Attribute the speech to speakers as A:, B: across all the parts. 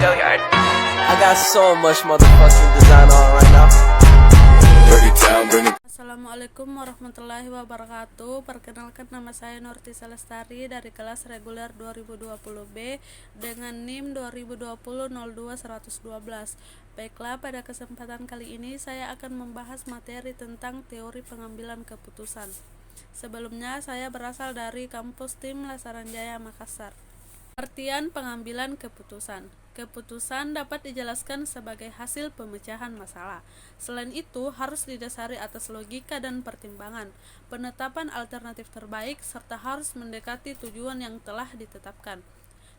A: Hilliard. I got so much motherfucking design on right now.
B: Assalamualaikum warahmatullahi wabarakatuh. Perkenalkan, nama saya Nurtisa Lestari dari kelas reguler 2020B dengan NIM 2020-02-112. Baiklah, pada kesempatan kali ini saya akan membahas materi tentang teori pengambilan keputusan. Sebelumnya, saya berasal dari kampus TIM Lasaran Jaya Makassar. Pengertian pengambilan keputusan. Keputusan dapat dijelaskan sebagai hasil pemecahan masalah. Selain itu, harus didasari atas logika dan pertimbangan, penetapan alternatif terbaik, serta harus mendekati tujuan yang telah ditetapkan.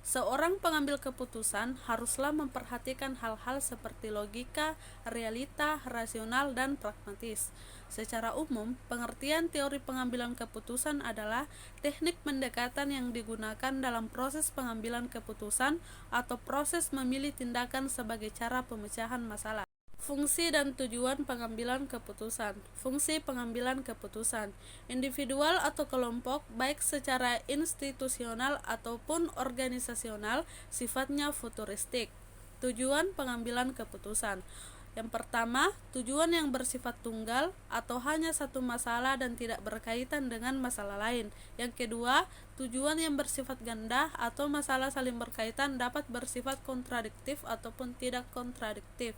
B: Seorang pengambil keputusan haruslah memperhatikan hal-hal seperti logika, realita, rasional, dan pragmatis. Secara umum, pengertian teori pengambilan keputusan adalah teknik pendekatan yang digunakan dalam proses pengambilan keputusan atau proses memilih tindakan sebagai cara pemecahan masalah. Fungsi dan tujuan pengambilan keputusan. Fungsi pengambilan keputusan. Individual atau kelompok, baik secara institusional ataupun organisasional, sifatnya futuristik. Tujuan pengambilan keputusan. Yang pertama, tujuan yang bersifat tunggal atau hanya satu masalah dan tidak berkaitan dengan masalah lain. Yang kedua, tujuan yang bersifat ganda atau masalah saling berkaitan dapat bersifat kontradiktif ataupun tidak kontradiktif.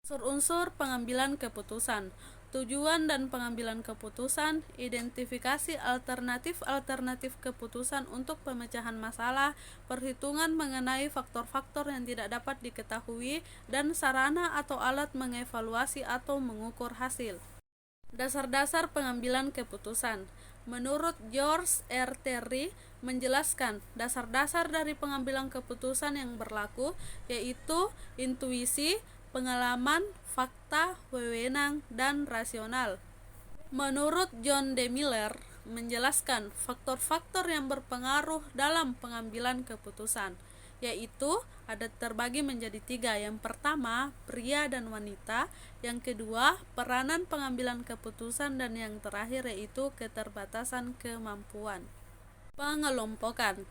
B: Unsur-unsur pengambilan keputusan. Tujuan dan pengambilan keputusan, identifikasi alternatif keputusan untuk pemecahan masalah, perhitungan mengenai faktor-faktor yang tidak dapat diketahui, dan sarana atau alat mengevaluasi atau mengukur hasil. Dasar-dasar pengambilan keputusan. Menurut George R. Terry menjelaskan, dasar-dasar dari pengambilan keputusan yang berlaku yaitu intuisi, pengalaman, fakta, wewenang, dan rasional. Menurut John D. Miller menjelaskan faktor-faktor yang berpengaruh dalam pengambilan keputusan, yaitu ada terbagi menjadi 3. Yang pertama, pria dan wanita. Yang kedua, peranan pengambilan keputusan. Dan yang terakhir yaitu keterbatasan kemampuan. Pengelompokan.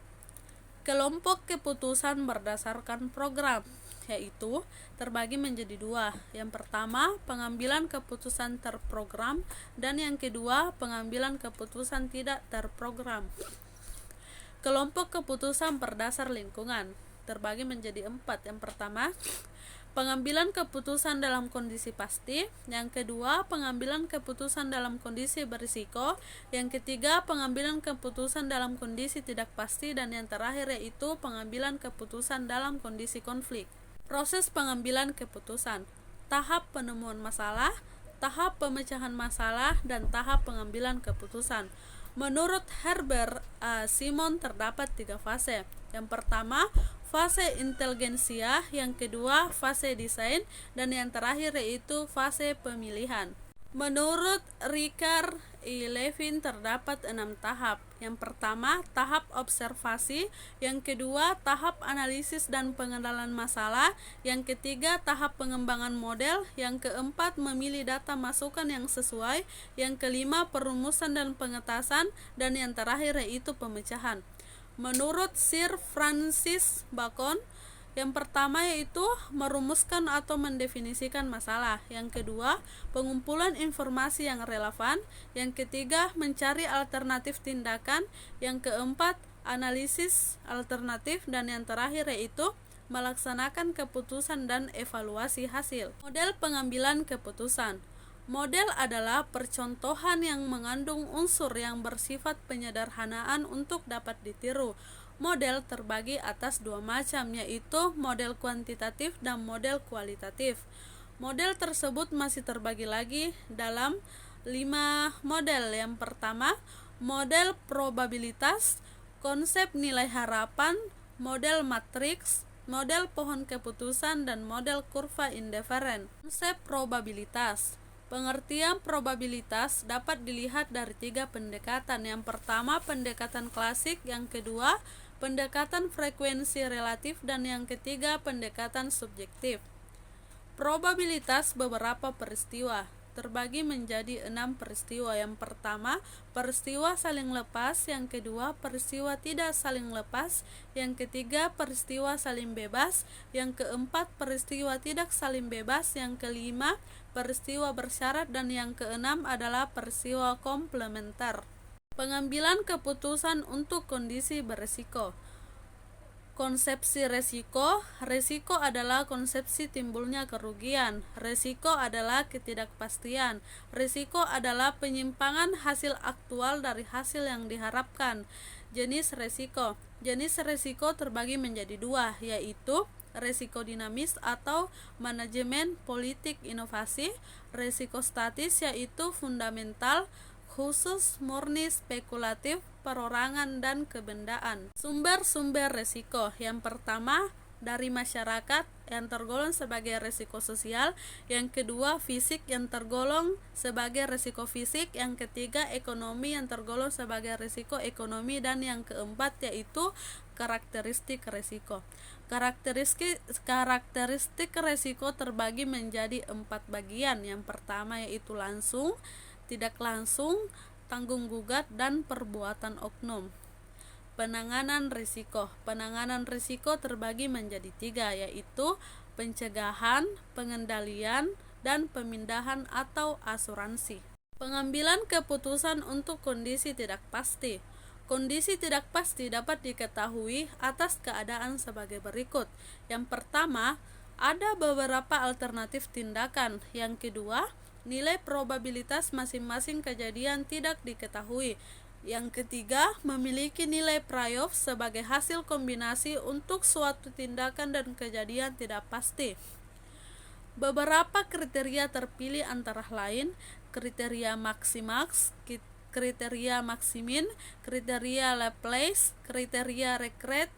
B: Kelompok keputusan berdasarkan program, yaitu terbagi menjadi 2. Yang pertama, pengambilan keputusan terprogram, dan yang kedua, pengambilan keputusan tidak terprogram. Kelompok keputusan berdasar lingkungan terbagi menjadi 4. Yang pertama, pengambilan keputusan dalam kondisi pasti. Yang kedua, pengambilan keputusan dalam kondisi berisiko. Yang ketiga, pengambilan keputusan dalam kondisi tidak pasti. Dan yang terakhir yaitu pengambilan keputusan dalam kondisi konflik. Proses pengambilan keputusan. Tahap penemuan masalah, tahap pemecahan masalah, dan tahap pengambilan keputusan. Menurut Herbert A. Simon terdapat 3 fase. Yang pertama, fase inteligensia, yang kedua fase desain, dan yang terakhir yaitu fase pemilihan. Menurut Richard E. Levin terdapat 6 tahap. Yang pertama, tahap observasi. Yang kedua, tahap analisis dan pengenalan masalah. Yang ketiga, tahap pengembangan model. Yang keempat, memilih data masukan yang sesuai. Yang kelima, perumusan dan pengetasan. Dan yang terakhir yaitu pemecahan. Menurut Sir Francis Bacon, yang pertama yaitu merumuskan atau mendefinisikan masalah. Yang kedua, pengumpulan informasi yang relevan. Yang ketiga, mencari alternatif tindakan. Yang keempat, analisis alternatif. Dan yang terakhir yaitu melaksanakan keputusan dan evaluasi hasil. Model pengambilan keputusan. Model adalah percontohan yang mengandung unsur yang bersifat penyederhanaan untuk dapat ditiru. Model terbagi atas 2 macam, yaitu model kuantitatif dan model kualitatif. Model tersebut masih terbagi lagi dalam 5 model. Yang pertama, model probabilitas, konsep nilai harapan, model matriks, model pohon keputusan, dan model kurva indiferen. Konsep probabilitas. Pengertian probabilitas dapat dilihat dari 3 pendekatan. Yang pertama, pendekatan klasik. Yang kedua, pendekatan frekuensi relatif. Dan yang ketiga, pendekatan subjektif. Probabilitas beberapa peristiwa. terbagi menjadi 6 peristiwa. Yang pertama, peristiwa saling lepas. Yang kedua, peristiwa tidak saling lepas. Yang ketiga, peristiwa saling bebas. Yang keempat, peristiwa tidak saling bebas. Yang kelima, peristiwa bersyarat. Dan yang keenam adalah peristiwa komplementer. Pengambilan keputusan untuk kondisi beresiko. Konsepsi resiko. Resiko adalah konsepsi timbulnya kerugian. Resiko adalah ketidakpastian. Resiko adalah penyimpangan hasil aktual dari hasil yang diharapkan. Jenis resiko. Jenis resiko terbagi menjadi dua, yaitu resiko dinamis atau manajemen politik inovasi, resiko statis yaitu fundamental, khusus, murni, spekulatif, perorangan, dan kebendaan. Sumber-sumber resiko. Yang pertama, dari masyarakat yang tergolong sebagai resiko sosial. Yang kedua, fisik yang tergolong sebagai resiko fisik. Yang ketiga, ekonomi yang tergolong sebagai resiko ekonomi. Dan yang keempat yaitu karakteristik resiko. Karakteristik resiko terbagi menjadi 4 bagian. Yang pertama yaitu langsung, tidak langsung, tanggung gugat, dan perbuatan oknum. Penanganan risiko. Penanganan risiko terbagi menjadi 3, yaitu pencegahan, pengendalian, dan pemindahan atau asuransi. Pengambilan keputusan untuk kondisi tidak pasti. Kondisi tidak pasti dapat diketahui atas keadaan sebagai berikut. Yang pertama, ada beberapa alternatif tindakan. Yang kedua, nilai probabilitas masing-masing kejadian tidak diketahui. Yang ketiga, memiliki nilai trade-off sebagai hasil kombinasi untuk suatu tindakan dan kejadian tidak pasti. Beberapa kriteria terpilih antara lain kriteria Maximax, kriteria Maximin, kriteria Laplace, kriteria Recret,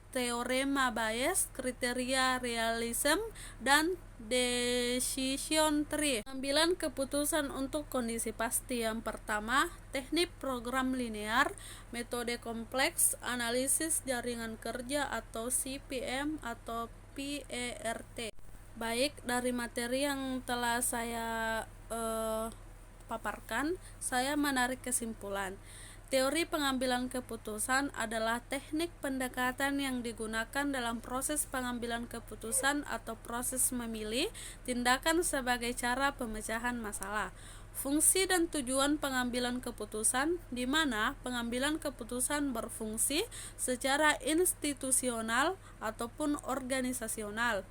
B: teorema Bayes, kriteria realism, dan decision tree. Pengambilan keputusan untuk kondisi pasti. Yang pertama, teknik program linear, metode kompleks, analisis jaringan kerja atau CPM atau PERT. Baik, dari materi yang telah saya paparkan, saya menarik kesimpulan. Teori pengambilan keputusan adalah teknik pendekatan yang digunakan dalam proses pengambilan keputusan atau proses memilih tindakan sebagai cara pemecahan masalah. Fungsi dan tujuan pengambilan keputusan, di mana pengambilan keputusan berfungsi secara institusional ataupun organisasional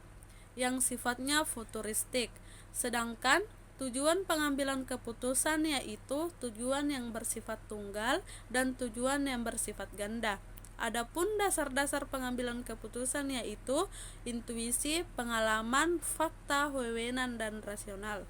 B: yang sifatnya futuristik, sedangkan tujuan pengambilan keputusan yaitu tujuan yang bersifat tunggal dan tujuan yang bersifat ganda. Adapun dasar-dasar pengambilan keputusan yaitu intuisi, pengalaman, fakta, wewenang, dan rasional.